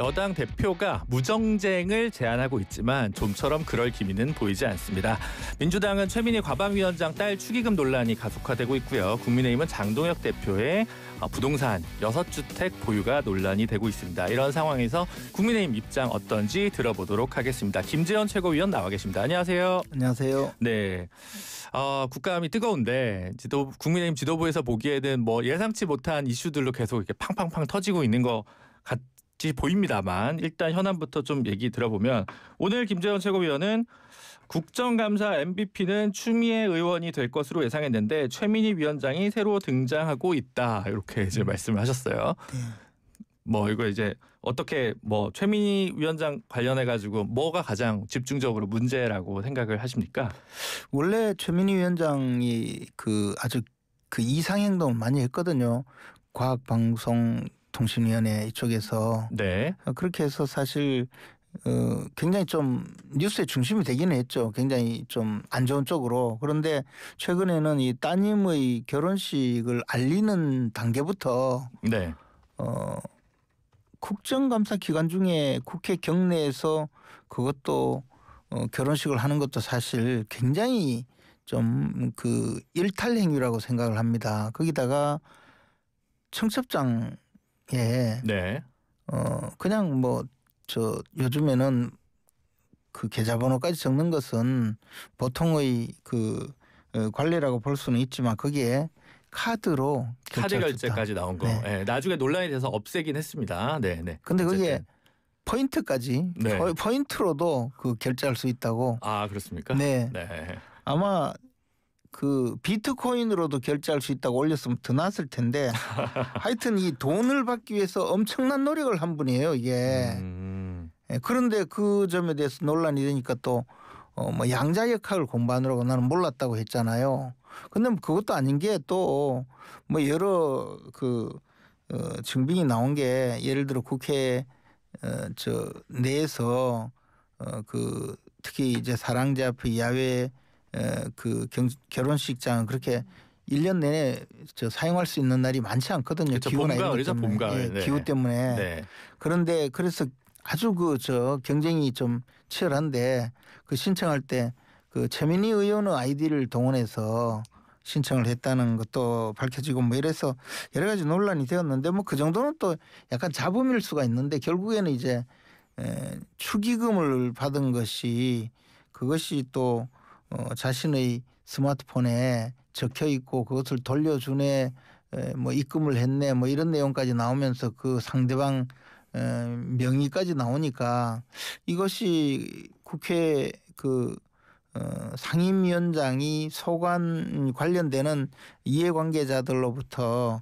여당 대표가 무정쟁을 제안하고 있지만 좀처럼 그럴 기미는 보이지 않습니다. 민주당은 최민희 과방위원장 딸 축의금 논란이 가속화되고 있고요. 국민의힘은 장동혁 대표의 부동산 6주택 보유가 논란이 되고 있습니다. 이런 상황에서 국민의힘 입장 어떤지 들어보도록 하겠습니다. 김재현 최고위원 나와 계십니다. 안녕하세요. 안녕하세요. 네. 국감이 뜨거운데 국민의힘 지도부에서 보기에는 뭐 예상치 못한 이슈들로 계속 이렇게 팡팡팡 터지고 있는 것 같이 보입니다만 일단 현안부터 좀 얘기 들어보면 오늘 김재현 최고위원은 국정감사 MVP는 추미애 의원이 될 것으로 예상했는데 최민희 위원장이 새로 등장하고 있다 이렇게 이제 말씀을 하셨어요. 뭐 이거 이제 어떻게 뭐 최민희 위원장 관련해 가지고 뭐가 가장 집중적으로 문제라고 생각을 하십니까? 원래 최민희 위원장이 아주 이상 행동을 많이 했거든요. 과학방송통신위원회 이쪽에서. 네. 그렇게 해서 사실 굉장히 좀 뉴스의 중심이 되기는 했죠. 굉장히 좀 안 좋은 쪽으로. 그런데 최근에는 이 따님의 결혼식을 알리는 단계부터 네. 국정감사 기간 중에 국회 경내에서 그것도 결혼식을 하는 것도 사실 굉장히 좀 일탈 행위라고 생각을 합니다. 거기다가 청첩장에 네. 그냥 요즘에는 계좌번호까지 적는 것은 보통의 관리라고 볼 수는 있지만 거기에 카드 결제까지 나온 거. 네. 네. 나중에 논란이 돼서 없애긴 했습니다. 네. 근데 거기에 포인트까지 네. 포인트로도 결제할 수 있다고. 아, 그렇습니까? 네. 네. 아마 비트코인으로도 결제할 수 있다고 올렸으면 더 나았을 텐데 하여튼 이 돈을 받기 위해서 엄청난 노력을 한 분이에요, 이게. 그런데 그 점에 대해서 논란이 되니까 또 양자 역학을 공부하느라고 나는 몰랐다고 했잖아요. 근데 그것도 아닌 게 또 여러 증빙이 나온 게 예를 들어 국회 내에서 특히 이제 사랑제 앞에 야외 결혼식장은 그렇게 1년 내내 사용할 수 있는 날이 많지 않거든요. 그렇죠. 기후나 이런 것 때문에. 봄가을. 네. 기후 때문에. 네. 그런데 그래서 아주 경쟁이 좀 치열한데 신청할 때 최민희 의원의 아이디를 동원해서 신청을 했다는 것도 밝혀지고 이래서 여러 가지 논란이 되었는데 그 정도는 또 약간 잡음일 수가 있는데 결국에는 이제 축의금을 받은 그것이 또 자신의 스마트폰에 적혀 있고 그것을 돌려주네 입금을 했네 이런 내용까지 나오면서 상대방 명의까지 나오니까 이것이 국회 상임위원장이 소관 관련되는 이해관계자들로부터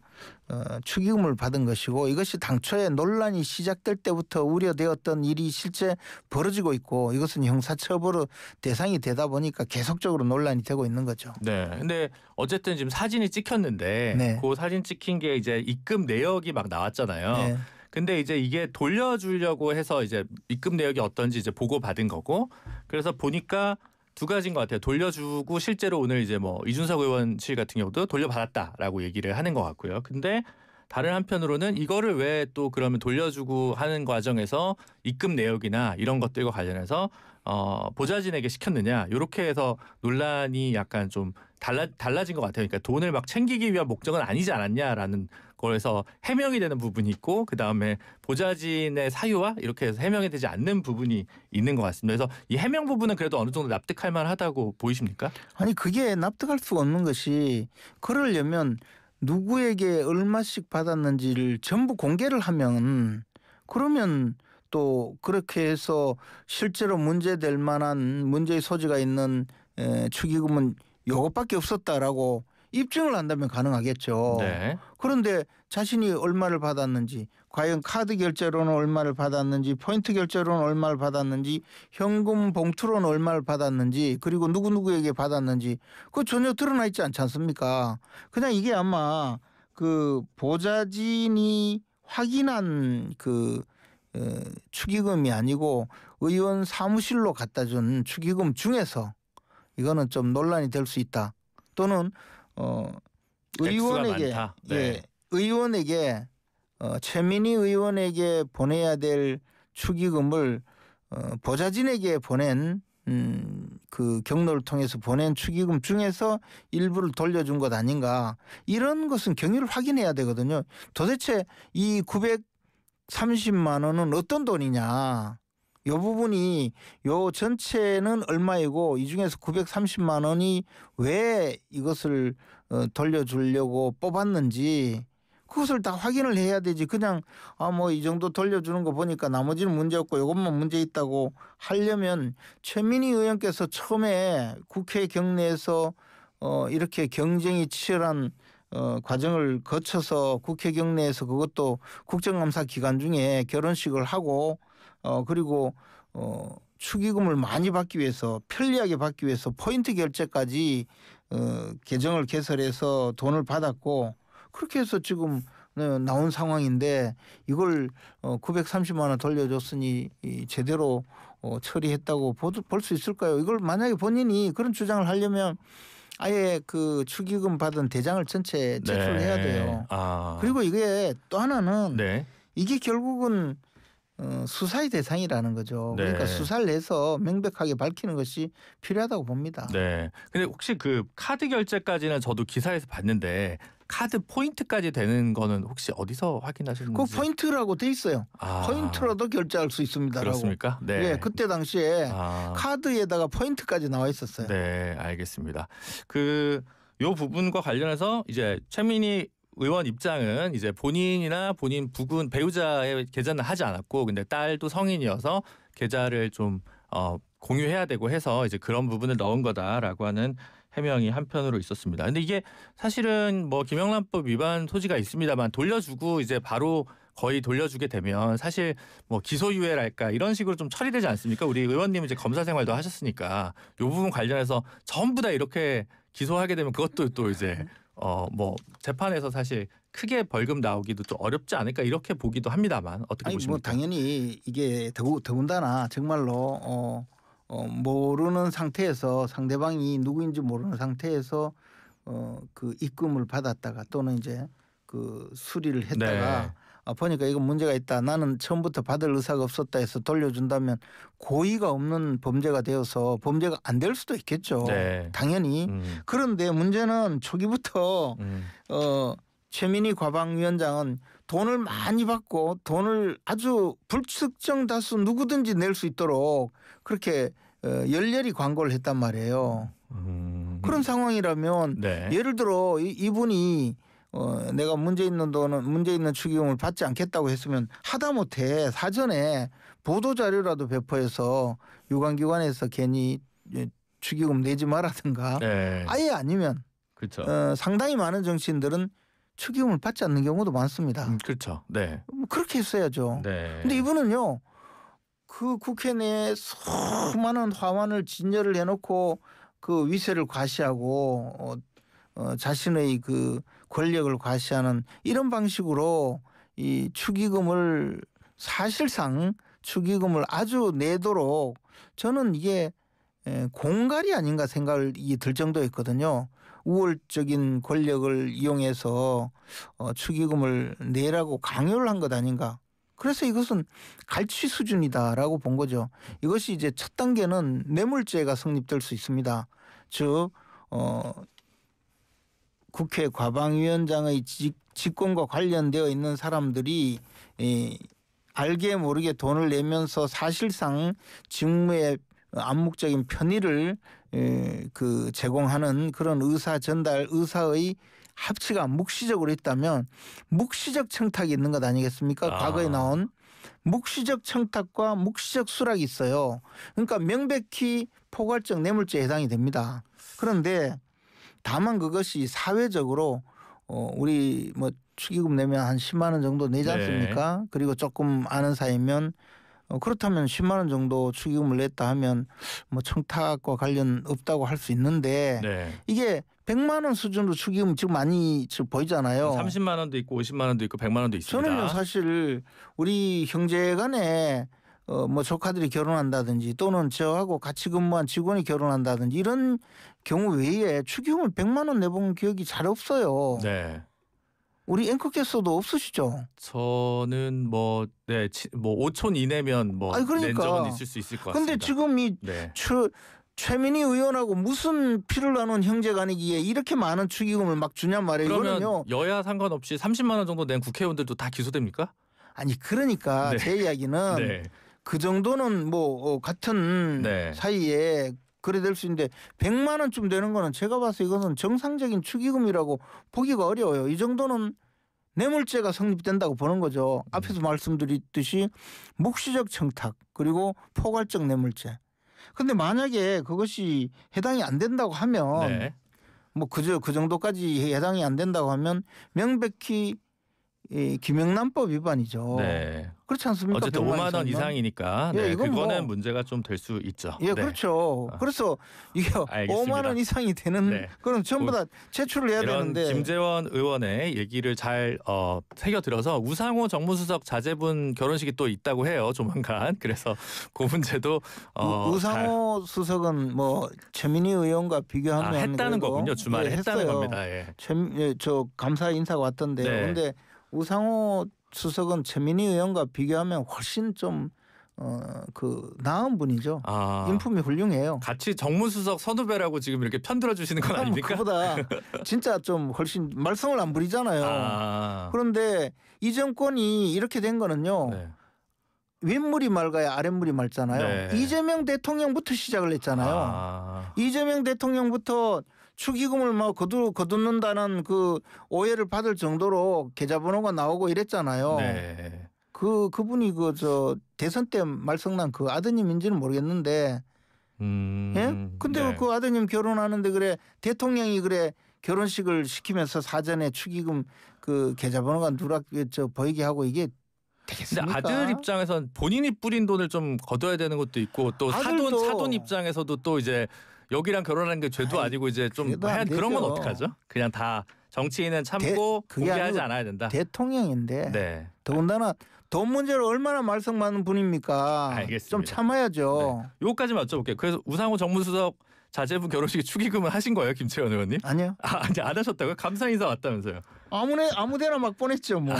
축의금을 받은 것이고 이것이 당초에 논란이 시작될 때부터 우려되었던 일이 실제 벌어지고 있고 이것은 형사처벌의 대상이 되다 보니까 계속적으로 논란이 되고 있는 거죠. 네. 근데 어쨌든 지금 사진이 찍혔는데 네. 그 사진 찍힌 게 이제 입금 내역이 막 나왔잖아요. 네. 근데 이제 이게 돌려주려고 해서 이제 입금 내역이 어떤지 이제 보고 받은 거고 그래서 보니까 두 가지인 것 같아요. 돌려주고 실제로 오늘 이제 이준석 의원실 같은 경우도 돌려받았다라고 얘기를 하는 것 같고요. 근데 다른 한편으로는 이거를 왜 또 그러면 돌려주고 하는 과정에서 입금 내역이나 이런 것들과 관련해서 보좌진에게 시켰느냐 이렇게 해서 논란이 약간 좀 달라진 것 같아요. 그러니까 돈을 막 챙기기 위한 목적은 아니지 않았냐라는 거에서 해명이 되는 부분이 있고 그다음에 보좌진의 사유와 이렇게 해서 해명이 되지 않는 부분이 있는 것 같습니다. 그래서 이 해명 부분은 그래도 어느 정도 납득할 만하다고 보이십니까? 아니 그게 납득할 수가 없는 것이 그러려면 누구에게 얼마씩 받았는지를 전부 공개를 하면 그러면 또 그렇게 해서 실제로 문제될 만한 문제의 소지가 있는 축의금은 요것밖에 없었다라고 입증을 한다면 가능하겠죠. 네. 그런데 자신이 얼마를 받았는지 과연 카드 결제로는 얼마를 받았는지 포인트 결제로는 얼마를 받았는지 현금 봉투로는 얼마를 받았는지 그리고 누구누구에게 받았는지 그거 전혀 드러나 있지 않지 않습니까? 그냥 이게 아마 보좌진이 확인한 축의금이 아니고 의원 사무실로 갖다 준 축의금 중에서 이거는 좀 논란이 될 수 있다. 또는 의원에게 네. 의원에게 최민희 의원에게 보내야 될 축의금을 보좌진에게 보낸 그 경로를 통해서 보낸 축의금 중에서 일부를 돌려준 것 아닌가, 이런 것은 경위를 확인해야 되거든요. 도대체 이 930만 원은 어떤 돈이냐, 이 부분이 요 전체는 얼마이고 이 중에서 930만 원이 왜 이것을 돌려주려고 뽑았는지 그것을 다 확인을 해야 되지. 그냥 뭐 이 정도 돌려주는 거 보니까 나머지는 문제 없고 이것만 문제 있다고 하려면 최민희 의원께서 처음에 국회 경내에서 이렇게 경쟁이 치열한 과정을 거쳐서 국회 경내에서 그것도 국정감사 기간 중에 결혼식을 하고 그리고 축의금을 많이 받기 위해서, 편리하게 받기 위해서 포인트 결제까지 계정을 개설해서 돈을 받았고, 그렇게 해서 지금 나온 상황인데 이걸 930만 원 돌려줬으니 제대로 처리했다고 볼 수 있을까요? 이걸 만약에 본인이 그런 주장을 하려면 아예 그 축의금 받은 대장을 전체 제출을 해야 돼요. 그리고 이게 또 하나는 이게 결국은 수사의 대상이라는 거죠. 그러니까 수사를 해서 명백하게 밝히는 것이 필요하다고 봅니다. 네. 근데 혹시 그 카드 결제까지는 저도 기사에서 봤는데 카드 포인트까지 되는 거는 혹시 어디서 확인하셨는지? 그 포인트라고 돼 있어요. 포인트로도 결제할 수 있습니다라고. 그렇습니까? 네. 예, 그때 당시에 카드에다가 포인트까지 나와 있었어요. 네, 알겠습니다. 요 부분과 관련해서 이제 최민희 의원 입장은 이제 본인이나 본인 부군 배우자의 계좌는 하지 않았고, 근데 딸도 성인이어서 계좌를 좀 공유해야 되고 해서 이제 그런 부분을 넣은 거다라고 하는 해명이 한편으로 있었습니다. 근데 이게 사실은 뭐 김영란법 위반 소지가 있습니다만 돌려주고 이제 바로 거의 돌려주게 되면 사실 뭐 기소유예랄까 이런 식으로 좀 처리되지 않습니까? 우리 의원님 이제 검사 생활도 하셨으니까 이 부분 관련해서 전부 다 이렇게 기소하게 되면 그것도 또 이제 뭐 재판에서 사실 크게 벌금 나오기도 좀 어렵지 않을까 이렇게 보기도 합니다만 어떻게 보십니까? 뭐 당연히 이게 더군다나 정말로 모르는 상태에서, 상대방이 누구인지 모르는 상태에서 그 입금을 받았다가 또는 이제 그 수리를 했다가 보니까 이거 문제가 있다, 나는 처음부터 받을 의사가 없었다 해서 돌려준다면 고의가 없는 범죄가 되어서 범죄가 안 될 수도 있겠죠. 당연히. 그런데 문제는 초기부터 최민희 과방위원장은 돈을 많이 받고 돈을 아주 불특정 다수 누구든지 낼 수 있도록 그렇게 열렬히 광고를 했단 말이에요. 그런 상황이라면 예를 들어 이분이 내가 문제 있는 돈은, 문제 있는 축의금을 받지 않겠다고 했으면 하다못해 사전에 보도 자료라도 배포해서 유관기관에서 괜히 축의금 내지 마라든가 아예 아니면 상당히 많은 정치인들은 축의금을 받지 않는 경우도 많습니다. 그렇죠. 뭐 그렇게 했어야죠. 근데 이분은요, 그 국회 내에 수많은 화환을 진열을 해놓고 그 위세를 과시하고 자신의 그 권력을 과시하는 이런 방식으로 이 축의금을, 사실상 축의금을 아주 내도록, 저는 이게 공갈이 아닌가 생각이 들 정도였거든요. 우월적인 권력을 이용해서 축의금을 내라고 강요를 한 것 아닌가. 그래서 이것은 갈취 수준이다라고 본 거죠. 이것이 이제 첫 단계는 뇌물죄가 성립될 수 있습니다. 즉 국회 과방위원장의 직권과 관련되어 있는 사람들이 알게 모르게 돈을 내면서 사실상 직무의 암묵적인 편의를 그 제공하는 그런 의사 전달, 의사의 합치가 묵시적으로 있다면 묵시적 청탁이 있는 것 아니겠습니까? 과거에 나온 묵시적 청탁과 묵시적 수락이 있어요. 그러니까 명백히 포괄적 뇌물죄에 해당이 됩니다. 그런데 다만 그것이 사회적으로 우리 뭐 축의금 내면 한 10만 원 정도 내지 않습니까? 그리고 조금 아는 사이면 그렇다면 10만 원 정도 축의금을 냈다 하면 뭐 청탁과 관련 없다고 할 수 있는데 이게 100만 원 수준으로 축의금 지금 많이 보이잖아요. 30만 원도 있고 50만 원도 있고 100만 원도 있습니다. 저는요 사실 우리 형제간에 뭐 조카들이 결혼한다든지 또는 저하고 같이 근무한 직원이 결혼한다든지 이런 경우 외에 축의금을 100만 원 내본 기억이 잘 없어요. 우리 앵커께서도 없으시죠? 저는 뭐 오촌 이내면 뭐 아니, 낸 그러니까. 적은 있을 수 있을 것 같습니다. 근데 지금 이 네. 최민희 의원하고 무슨 피를 나눈 형제간이기에 이렇게 많은 축의금을 막 주냔 말이에요. 그러면 이거는요. 여야 상관없이 30만 원 정도 낸 국회의원들도 다 기소됩니까? 아니 그러니까 네. 제 이야기는 네. 그 정도는 뭐 같은 네. 사이에 그래 될 수 있는데 100만 원쯤 되는 거는 제가 봐서 이것은 정상적인 축의금이라고 보기가 어려워요. 이 정도는 뇌물죄가 성립된다고 보는 거죠. 앞에서 말씀드렸듯이 묵시적 청탁 그리고 포괄적 뇌물죄. 근데 만약에 그것이 해당이 안 된다고 하면 네. 뭐 그저 그 정도까지 해당이 안 된다고 하면 명백히 이 김영란법 위반이죠. 네. 그렇지 않습니까? 어쨌든 100만 5만 원 이상이면? 이상이니까 예, 네, 이건 그거는 뭐- 문제가 좀 될 수 있죠. 예, 네. 그렇죠. 그래서 이게 알겠습니다. 5만 원 이상이 되는 네. 그럼 전부 다 제출을 해야 이런 되는데 김재원 의원의 얘기를 잘 새겨들어서 우상호 정무수석 자제분 결혼식이 또 있다고 해요. 조만간. 그래서 그 문제도 우상호 수석은 뭐 최민희 의원과 비교하면 했다는 그래도 거군요. 주말에 예, 했다는 했어요. 겁니다. 예. 저 감사 인사가 왔던데요. 네. 그런데 우상호 수석은 최민희 의원과 비교하면 훨씬 좀 나은 분이죠. 인품이 훌륭해요. 같이 정무수석 선후배라고 지금 이렇게 편들어 주시는 건 아닙니까? 그보다 진짜 좀 훨씬 말썽을 안 부리잖아요. 그런데 이 정권이 이렇게 된 거는요. 네. 윗물이 맑아야 아랫물이 맑잖아요. 네. 이재명 대통령부터 시작을 했잖아요. 이재명 대통령부터 축의금을 막 거둔는다는 그 오해를 받을 정도로 계좌번호가 나오고 이랬잖아요. 네. 그분이 대선 때 말썽난 그 아드님인지는 모르겠는데, 예? 근데 네. 그 아드님 결혼하는데 그래 대통령이 그래 결혼식을 시키면서 사전에 축의금 그 계좌번호가 누락게 보이게 하고 이게 근데 되겠습니까? 아들 입장에선 본인이 뿌린 돈을 좀 거둬야 되는 것도 있고 또 아들도- 사돈 입장에서도 또 이제 여기랑 결혼하는 게 죄도 아니고 이제 좀 그래도 안 그런 건 되죠. 어떡하죠? 그냥 다 정치인은 참고 그게 공개하지 아니고 않아야 된다. 대통령인데 네. 더군다나 돈 문제로 얼마나 말썽 많은 분입니까? 알겠습니다. 좀 참아야죠. 요거까지만 여쭤볼게요. 그래서 우상호 정무수석 자제분 결혼식에 축의금을 하신 거예요, 김채원 의원님? 아니요. 아니 안 하셨다고요? 감사 인사 왔다면서요? 아무데나 막 보냈죠 뭐.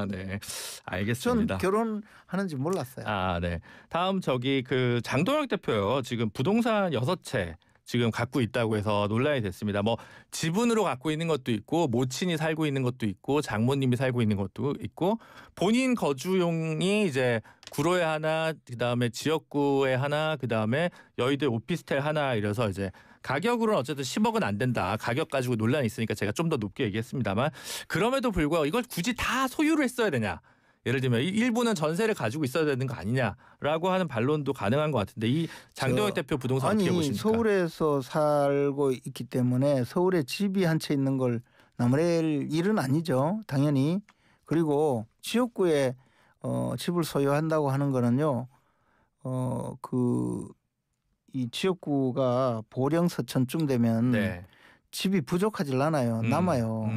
네. 전 알겠습니다. 결혼하는지 몰랐어요. 네. 다음 그 장동혁 대표요. 지금 부동산 6채 지금 갖고 있다고 해서 논란이 됐습니다. 뭐 지분으로 갖고 있는 것도 있고 모친이 살고 있는 것도 있고 장모님이 살고 있는 것도 있고 본인 거주용이 이제 구로에 하나, 그다음에 지역구에 하나, 그다음에 여의도 오피스텔 하나 이래서 이제 가격으로는 어쨌든 10억은 안 된다. 가격 가지고 논란이 있으니까 제가 좀 더 높게 얘기했습니다만 그럼에도 불구하고 이걸 굳이 다 소유를 했어야 되냐. 예를 들면 일부는 전세를 가지고 있어야 되는 거 아니냐라고 하는 반론도 가능한 것 같은데 이 장동혁 대표 부동산 어떻게 보십니까? 서울에서 살고 있기 때문에 서울에 집이 한 채 있는 걸 나무랄 일은 아니죠. 당연히. 그리고 지역구에 집을 소유한다고 하는 거는요. 이 지역구가 보령서천쯤 되면 네. 집이 부족하질 않아요. 남아요.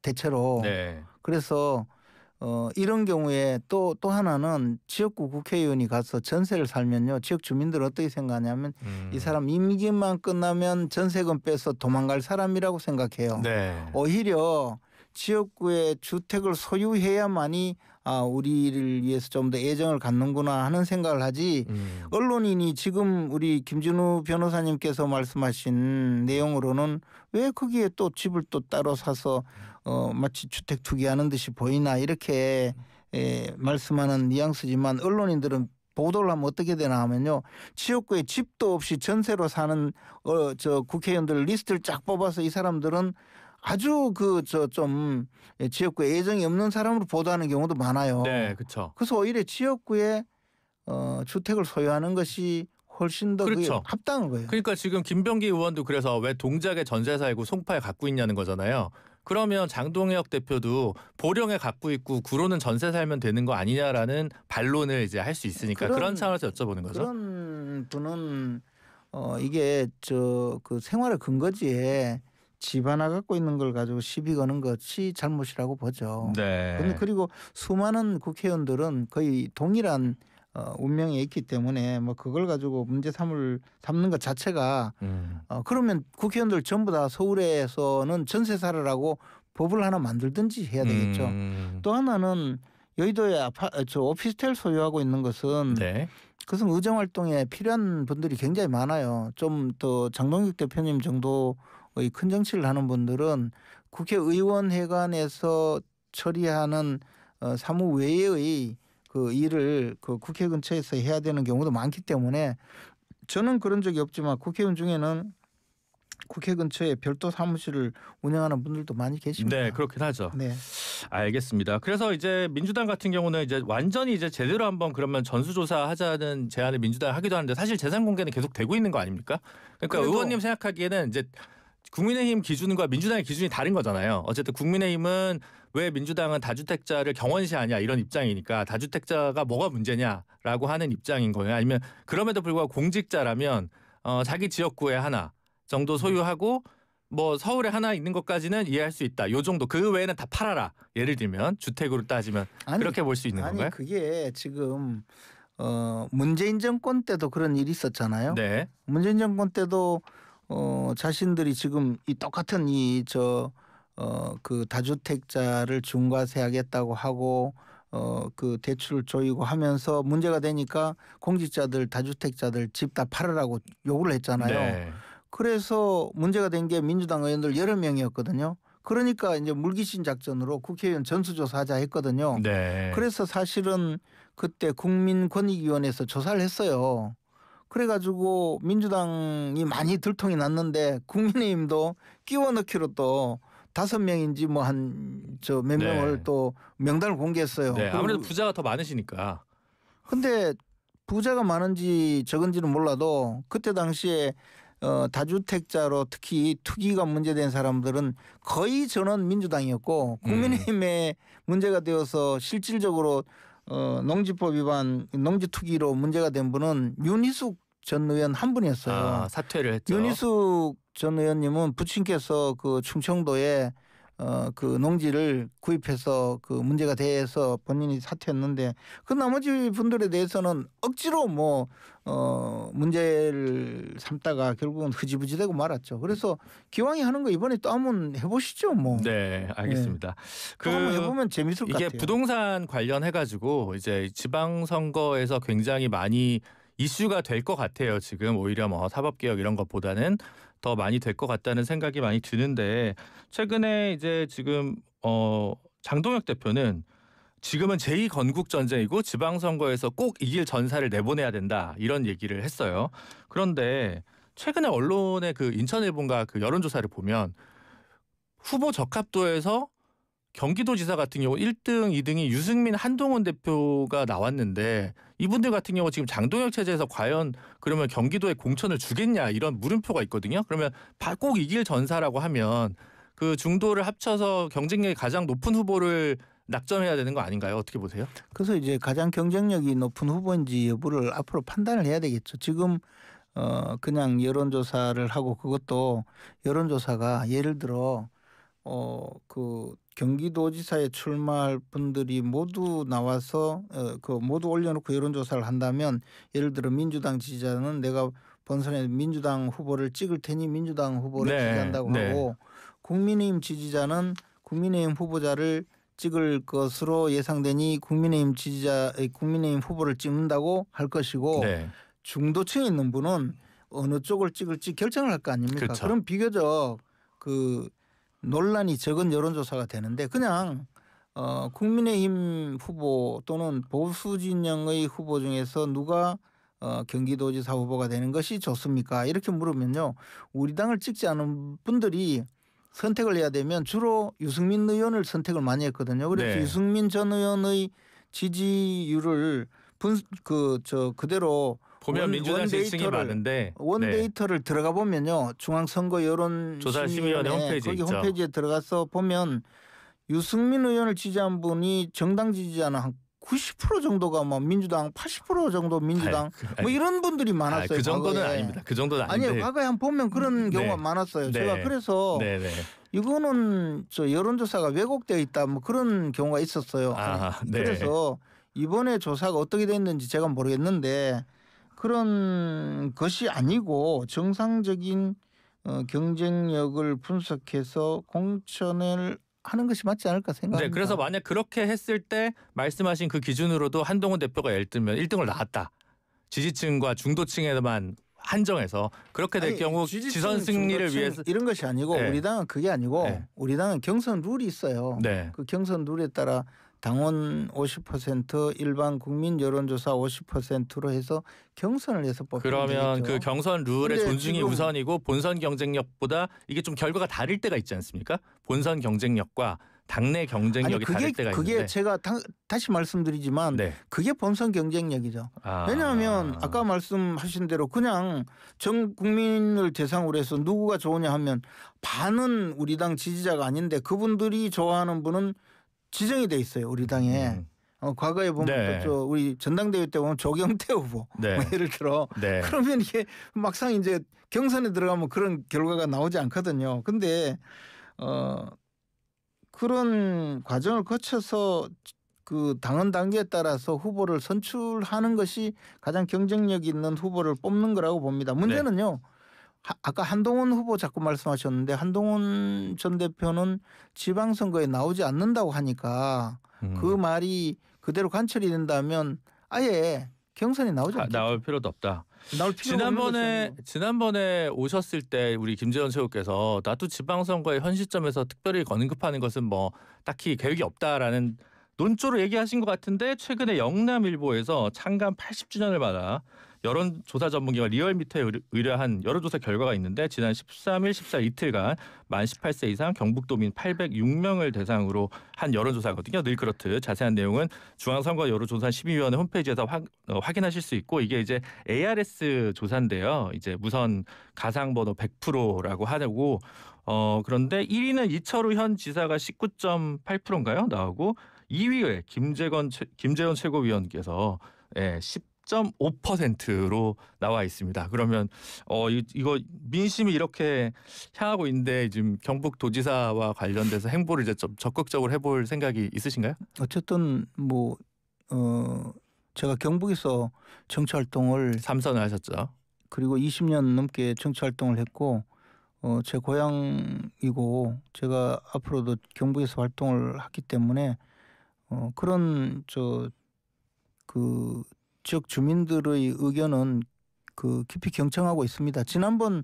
대체로. 네. 그래서 이런 경우에 또 하나는 지역구 국회의원이 가서 전세를 살면요. 지역 주민들은 어떻게 생각하냐면 이 사람 임기만 끝나면 전세금 빼서 도망갈 사람이라고 생각해요. 네. 오히려 지역구에 주택을 소유해야만이 우리를 위해서 좀 더 애정을 갖는구나 하는 생각을 하지 언론인이 지금 우리 김진우 변호사님께서 말씀하신 내용으로는 왜 거기에 또 집을 또 따로 사서 마치 주택 투기하는 듯이 보이나 이렇게 말씀하는 뉘앙스지만 언론인들은 보도를 하면 어떻게 되나 하면요. 지역구에 집도 없이 전세로 사는 국회의원들 리스트를 쫙 뽑아서 이 사람들은 아주 좀 지역구에 애정이 없는 사람으로 보도하는 경우도 많아요. 네, 그렇죠. 그래서 오히려 지역구에 주택을 소유하는 것이 훨씬 더 그렇죠. 그게 합당한 거예요. 그러니까 지금 김병기 의원도 그래서 왜 동작에 전세 살고 송파에 갖고 있냐는 거잖아요. 그러면 장동혁 대표도 보령에 갖고 있고 구로는 전세 살면 되는 거 아니냐라는 반론을 이제 할 수 있으니까 그런 차원에서 여쭤보는 거죠. 그런 분은 이게 그 생활의 근거지에 집 하나 갖고 있는 걸 가지고 시비 거는 것이 잘못이라고 보죠. 네. 근데 그리고 수많은 국회의원들은 거의 동일한 운명에 있기 때문에 뭐 그걸 가지고 문제 삼는 것 자체가 그러면 국회의원들 전부 다 서울에서는 전세 살으라고 법을 하나 만들든지 해야 되겠죠. 또 하나는 여의도에 오피스텔 소유하고 있는 것은 네. 그것은 의정 활동에 필요한 분들이 굉장히 많아요. 좀 더 장동혁 대표님 정도의 큰 정치를 하는 분들은 국회의원회관에서 처리하는 사무 외의 그 일을 그 국회 근처에서 해야 되는 경우도 많기 때문에 저는 그런 적이 없지만 국회의원 중에는 국회 근처에 별도 사무실을 운영하는 분들도 많이 계십니다. 네, 그렇긴 하죠. 네. 알겠습니다. 그래서 이제 민주당 같은 경우는 이제 완전히 이제 제대로 한번 그러면 전수조사 하자는 제안을 민주당이 하기도 하는데 사실 재산 공개는 계속 되고 있는 거 아닙니까? 그러니까 의원님 생각하기에는 이제 국민의힘 기준과 민주당의 기준이 다른 거잖아요. 어쨌든 국민의힘은 왜 민주당은 다주택자를 경원시하냐 이런 입장이니까 다주택자가 뭐가 문제냐라고 하는 입장인 거예요. 아니면 그럼에도 불구하고 공직자라면 자기 지역구에 하나 정도 소유하고 뭐 서울에 하나 있는 것까지는 이해할 수 있다. 요 정도. 그 외에는 다 팔아라. 예를 들면 주택으로 따지면 그렇게 볼 수 있는 건가요? 그게 지금 문재인 정권 때도 그런 일이 있었잖아요. 네. 문재인 정권 때도 자신들이 지금 이 똑같은 그 다주택자를 중과세하겠다고 하고 그 대출을 조이고 하면서 문제가 되니까 공직자들 다주택자들 집 다 팔으라고 요구를 했잖아요. 네. 그래서 문제가 된 게 민주당 의원들 여러 명이었거든요. 그러니까 이제 물귀신 작전으로 국회의원 전수조사하자 했거든요. 네. 그래서 사실은 그때 국민권익위원회에서 조사를 했어요. 그래가지고 민주당이 많이 들통이 났는데 국민의힘도 끼워 넣기로 또 5명인지 뭐 한 몇 명을 또 명단을 공개했어요. 네. 아무래도 부자가 더 많으시니까. 근데 부자가 많은지 적은지는 몰라도 그때 당시에 다주택자로 특히 투기가 문제된 사람들은 거의 전원 민주당이었고 국민의힘에 문제가 되어서 실질적으로 농지법 위반 농지투기로 문제가 된 분은 윤희숙 전 의원 한 분이었어요. 아, 사퇴를 했죠. 윤희숙 전 의원님은 부친께서 그 충청도에 그 농지를 구입해서 그 문제가 돼서 본인이 사퇴했는데 그 나머지 분들에 대해서는 억지로 뭐 문제를 삼다가 결국은 흐지부지되고 말았죠. 그래서 기왕이 하는 거 이번에 또 한번 해보시죠, 뭐. 네, 알겠습니다. 또 한번 해보면 재밌을 것 이게 같아요. 부동산 관련해 가지고 이제 지방선거에서 굉장히 많이 이슈가 될 것 같아요. 지금 오히려 뭐 사법개혁 이런 것보다는 더 많이 될 것 같다는 생각이 많이 드는데 최근에 이제 지금 장동혁 대표는 지금은 제2건국전쟁이고 지방선거에서 꼭 이길 전사를 내보내야 된다 이런 얘기를 했어요. 그런데 최근에 언론의 그 인천일본가 그 여론조사를 보면 후보 적합도에서 경기도지사 같은 경우 1등, 2등이 유승민, 한동훈 대표가 나왔는데 이분들 같은 경우 지금 장동혁 체제에서 과연 그러면 경기도에 공천을 주겠냐 이런 물음표가 있거든요. 그러면 꼭 이길 전사라고 하면 그 중도를 합쳐서 경쟁력이 가장 높은 후보를 낙점해야 되는 거 아닌가요? 어떻게 보세요? 그래서 이제 가장 경쟁력이 높은 후보인지 여부를 앞으로 판단을 해야 되겠죠. 지금 그냥 여론조사를 하고 그것도 여론조사가 예를 들어 그 경기도지사에 출마할 분들이 모두 나와서 그 모두 올려놓고 여론조사를 한다면 예를 들어 민주당 지지자는 내가 본선에 민주당 후보를 찍을 테니 민주당 후보를 지지한다고 하고 국민의힘 지지자는 국민의힘 후보자를 찍을 것으로 예상되니 국민의힘 후보를 찍는다고 할 것이고 중도층에 있는 분은 어느 쪽을 찍을지 결정을 할 거 아닙니까? 그렇죠. 그럼 비교적 그 논란이 적은 여론조사가 되는데 그냥 국민의힘 후보 또는 보수 진영의 후보 중에서 누가 경기도지사 후보가 되는 것이 좋습니까? 이렇게 물으면요. 우리 당을 찍지 않은 분들이 선택을 해야 되면 주로 유승민 의원을 선택을 많이 했거든요. 그래서 유승민 전 의원의 지지율을 그대로 보면 민주당 지지층이 많은데 원데이터를 들어가 보면요. 중앙선거 여론심의위원회 홈페이지에 거기 홈페이지에 들어가서 보면 유승민 의원을 지지한 분이 정당 지지자는 한 90% 정도가 뭐 민주당 80% 정도 민주당 뭐 이런 분들이 많았어요. 그 정도는 과거에. 아닙니다. 그 정도는 아닌데. 아니요. 과거에 한번 보면 그런 경우가 많았어요. 제가 그래서 이거는 여론조사가 왜곡되어 있다 뭐 그런 경우가 있었어요. 그래서 이번에 조사가 어떻게 됐는지 제가 모르겠는데 그런 것이 아니고 정상적인 경쟁력을 분석해서 공천을 하는 것이 맞지 않을까 생각합니다. 네, 그래서 만약 그렇게 했을 때 말씀하신 그 기준으로도 한동훈 대표가 예를 들면 1등을 나왔다. 지지층과 중도층에만 한정해서 그렇게 될 아니, 경우 지지층, 지선 승리를 중도층 위해서 이런 것이 아니고 네. 우리 당은 그게 아니고 네. 우리 당은 경선 룰이 있어요. 네. 그 경선 룰에 따라 당원 50% 일반 국민 여론조사 50%로 해서 경선을 해서 뽑히면 그러면 되겠죠. 그 경선 룰의 근데 존중이 지금 우선이고 본선 경쟁력보다 이게 좀 결과가 다를 때가 있지 않습니까? 본선 경쟁력과 당내 경쟁력이 다를 때가 그게 있는데. 제가 다시 말씀드리지만 네. 그게 본선 경쟁력이죠. 아. 왜냐하면 아까 말씀하신 대로 그냥 전 국민을 대상으로 해서 누구가 좋으냐 하면 반은 우리 당 지지자가 아닌데 그분들이 좋아하는 분은 지정이 돼 있어요. 우리 당에. 과거에 보면 네. 또 우리 전당대회 때 보면 조경태 후보 네. 뭐 예를 들어 네. 그러면 이게 막상 이제 경선에 들어가면 그런 결과가 나오지 않거든요. 근데 그런 과정을 거쳐서 그 당헌 단계에 따라서 후보를 선출하는 것이 가장 경쟁력 있는 후보를 뽑는 거라고 봅니다. 문제는요. 아까 한동훈 후보 자꾸 말씀하셨는데 한동훈 전 대표는 지방선거에 나오지 않는다고 하니까 그 말이 그대로 관철이 된다면 아예 경선에 나오지 않겠죠. 나올 필요도 없다. 나올 필요가 없는 것이죠. 지난번에 오셨을 때 우리 김재원 최고께서 나도 지방선거의 현 시점에서 특별히 언급하는 것은 뭐 딱히 계획이 없다라는 논조로 얘기하신 것 같은데 최근에 영남일보에서 창간 80주년을 맞아 여론조사 전문기관 리얼미터에 의뢰한 여론조사 결과가 있는데 지난 13일, 14일 이틀간 만 18세 이상 경북도민 806명을 대상으로 한 여론조사거든요. 늘 그렇듯 자세한 내용은 중앙선거 여론조사 심의위원회 홈페이지에서 확인하실 수 있고 이게 이제 ARS 조사인데요. 이제 무선 가상번호 100%라고 하고 그런데 1위는 이철우 현 지사가 19.8%인가요? 나오고 2위에 김재원 최고위원께서 10.5%로 나와 있습니다. 그러면 이거 민심이 이렇게 향하고 있는데 지금 경북도지사와 관련돼서 행보를 이제 좀 적극적으로 해볼 생각이 있으신가요? 어쨌든 뭐 제가 경북에서 정치 활동을 3선을 하셨죠. 그리고 20년 넘게 정치 활동을 했고 제 고향이고 제가 앞으로도 경북에서 활동을 하기 때문에 그런 그 지역 주민들의 의견은 그 깊이 경청하고 있습니다. 지난번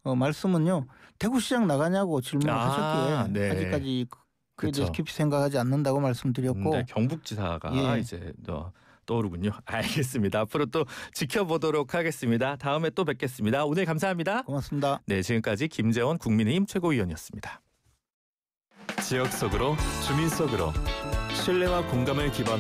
말씀은요 대구시장 나가냐고 질문을 하셨기에 네. 아직까지 그에 대해서 그쵸. 깊이 생각하지 않는다고 말씀드렸고 네, 경북지사가 예. 이제 떠오르군요. 알겠습니다. 앞으로 또 지켜보도록 하겠습니다. 다음에 또 뵙겠습니다. 오늘 감사합니다. 고맙습니다. 네, 지금까지 김재원 국민의힘 최고위원이었습니다. 지역 속으로 주민 속으로 신뢰와 공감을 기반으로